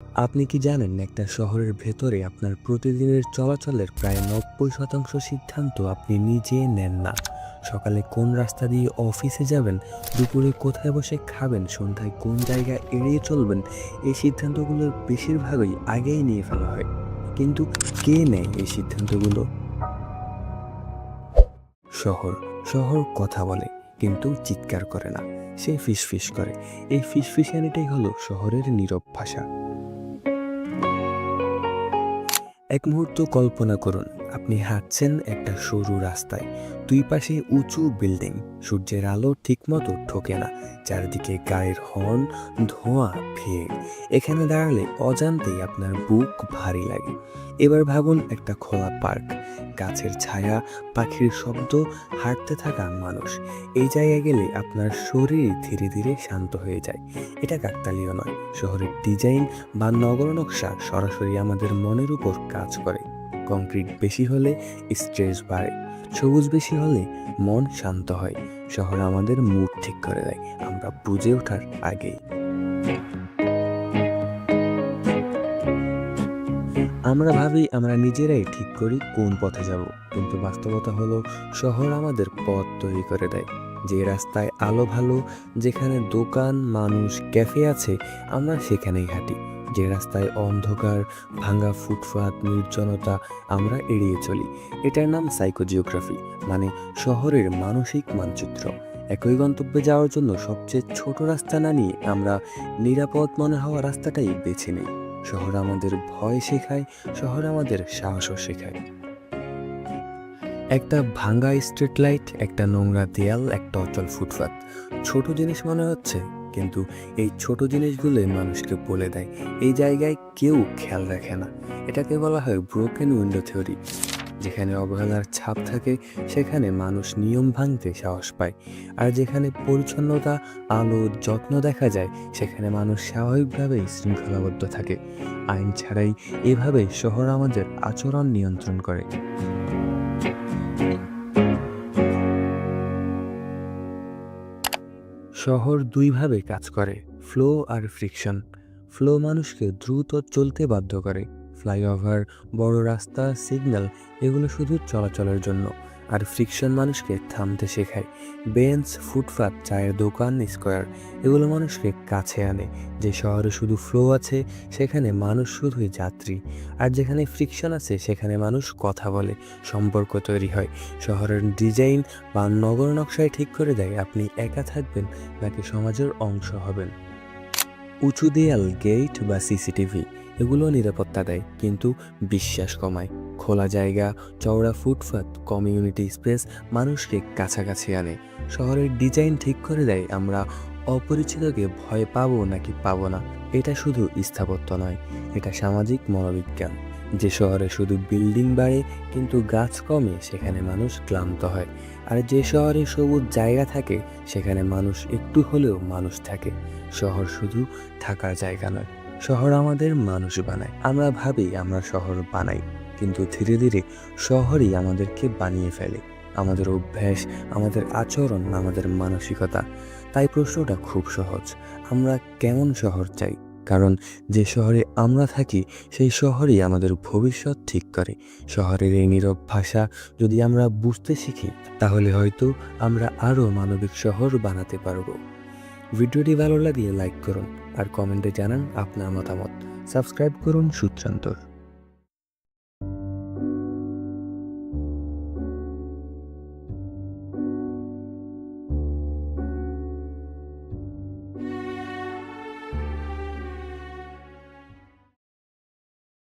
আপনি কি জানেন একটা শহরের ভেতরে আপনার প্রতিদিনের চলাচলের প্রায় 90% সিদ্ধান্ত আপনি নিজে নেন না। সকালে কোন রাস্তা দিয়ে অফিসে যাবেন, দুপুরে কোথায় বসে খাবেন, সন্ধ্যায় কোন জায়গা এড়িয়ে চলবেন, এই সিদ্ধান্তগুলোর বেশিরভাগই আগেই নিয়ে ফেলা হয়। কিন্তু কে নেয় এই সিদ্ধান্তগুলো? শহর। শহর কথা বলে কিন্তু চিৎকার করে না, সে ফিসফিস করে। এই ফিসফিসানিটাই হলো শহরের নীরব ভাষা। এক মুহূর্ত কল্পনা করুন, আপনি হাঁটছেন একটা সরু রাস্তায়, দুই পাশে উঁচু বিল্ডিং, সূর্যের আলো ঠিকমতো ঢোকে না, চারদিকে গাড়ির হর্ন, ধোঁয়া, ভিড়। এখানে দাঁড়ালে অজান্তেই আপনার বুক ভারী লাগে। এবার ভাবুন একটা খোলা পার্ক, গাছের ছায়া, পাখির শব্দ, হাঁটতে থাকা মানুষ। এই জায়গায় গেলে আপনার শরীর ধীরে ধীরে শান্ত হয়ে যায়। এটা কাকতালীয় নয়, শহরের ডিজাইন বা নগর নকশা সরাসরি আমাদের মনের উপর কাজ করে। কংক্রিট বেশি হলে স্ট্রেস বাড়ে, সবুজ বেশি হলে মন শান্ত হয়। শহর আমাদের মুড ঠিক করে দেয় আমরা বুঝে ওঠার আগেই। আমরা ভাবি আমরা নিজেরাই ঠিক করি কোন পথে যাব, কিন্তু বাস্তবতা হলো শহর আমাদের পথ তৈরি করে দেয়। যে রাস্তায় আলো ভালো, যেখানে দোকান, মানুষ, ক্যাফে আছে, আমরা সেখানেই হাঁটি। যে রাস্তায় অন্ধকার, ভাঙা ফুটপাত, নির্জনতা, আমরা এড়িয়ে চলি। এটার নাম সাইকোজিওগ্রাফি, মানে শহরের মানসিক মানচিত্র। একই গন্তব্যে যাওয়ার জন্য সবচেয়ে ছোট রাস্তা না নিয়ে আমরা নিরাপদ মনে হওয়া রাস্তাটাই বেছে নিই। শহর আমাদের ভয় শেখায়, শহর আমাদের সাহসও শেখায়। একটা ভাঙা স্ট্রিট লাইট, একটা নোংরা দেয়াল, একটা অচল ফুটপাত, ছোট জিনিস মনে হচ্ছে, কিন্তু এই ছোট জিনিসগুলোই মানুষকে বলে দেয় এই জায়গায় কেউ খেয়াল রাখে না। এটাকে বলা হয় ব্রোকেন উইন্ডো থিওরি। যেখানে অবহেলার ছাপ থাকে সেখানে মানুষ নিয়ম ভাঙতে সাহস পায়, আর যেখানে পরিচ্ছন্নতা, আলো, যত্ন দেখা যায় সেখানে মানুষ স্বাভাবিকভাবেই শৃঙ্খলাবদ্ধ থাকে। আইন ছাড়াই এভাবে শহর আমাদের আচরণ নিয়ন্ত্রণ করে। শহর দুইভাবে কাজ করে, ফ্লো আর ফ্রিকশন। ফ্লো মানুষকে দ্রুত চলতে বাধ্য করে, ফ্লাইওভার, বড় রাস্তা, সিগন্যাল, এগুলো শুধু চলাচলের জন্য। আর ফ্রিকশন মানুষকে থামতে শেখায়, বেঞ্চ, ফুটপাত, চায়ের দোকান, স্কোয়ার, এগুলো মানুষকে কাছে আনে। যে শহরে শুধু ফ্লো আছে সেখানে মানুষ শুধুই যাত্রী, আর যেখানে ফ্রিকশন আছে সেখানে মানুষ কথা বলে, সম্পর্ক তৈরি হয়। শহরের ডিজাইন বা নগর নকশায় ঠিক করে দেয় আপনি একা থাকবেন নাকি সমাজের অংশ হবেন। উঁচু দেয়াল, গেট বা সিসিটিভি, এগুলো নিরাপত্তা দেয় কিন্তু বিশ্বাস কমায়। খোলা জায়গা, চওড়া ফুটপাত, কমিউনিটি স্পেস মানুষকে কাছাকাছি আনে। শহরের ডিজাইন ঠিক করে দেয় আমরা অপরিচিতকে ভয় পাবো নাকি পাবো না। এটা শুধু স্থাপত্য নয়, এটা সামাজিক মনোবিজ্ঞান। যে শহরে শুধু বিল্ডিং বাড়ে কিন্তু গাছ কমে সেখানে মানুষ ক্লান্ত হয়, আর যে শহরে সবুজ জায়গা থাকে সেখানে মানুষ একটু হলেও মানুষ থাকে। শহর শুধু থাকার জায়গা নয়, শহর আমাদের মানুষ বানায়। আমরা ভাবি আমরা শহর বানাই, কিন্তু ধীরে ধীরে শহরই আমাদেরকে বানিয়ে ফেলে। আমাদের অভ্যাস, আমাদের আচরণ, আমাদের মানসিকতা। তাই প্রশ্নটা খুব সহজ, আমরা কেমন শহর চাই? কারণ যে শহরে আমরা থাকি সেই শহরই আমাদের ভবিষ্যৎ ঠিক করে। শহরের এই নীরব ভাষা যদি আমরা বুঝতে শিখি তাহলে হয়তো আমরা আরও মানবিক শহর বানাতে পারবো। ভিডিওটি ভালো লাগলে লাইক করুন আর কমেন্টে জানান আপনার মতামত। সাবস্ক্রাইব করুন সূত্রান্তর।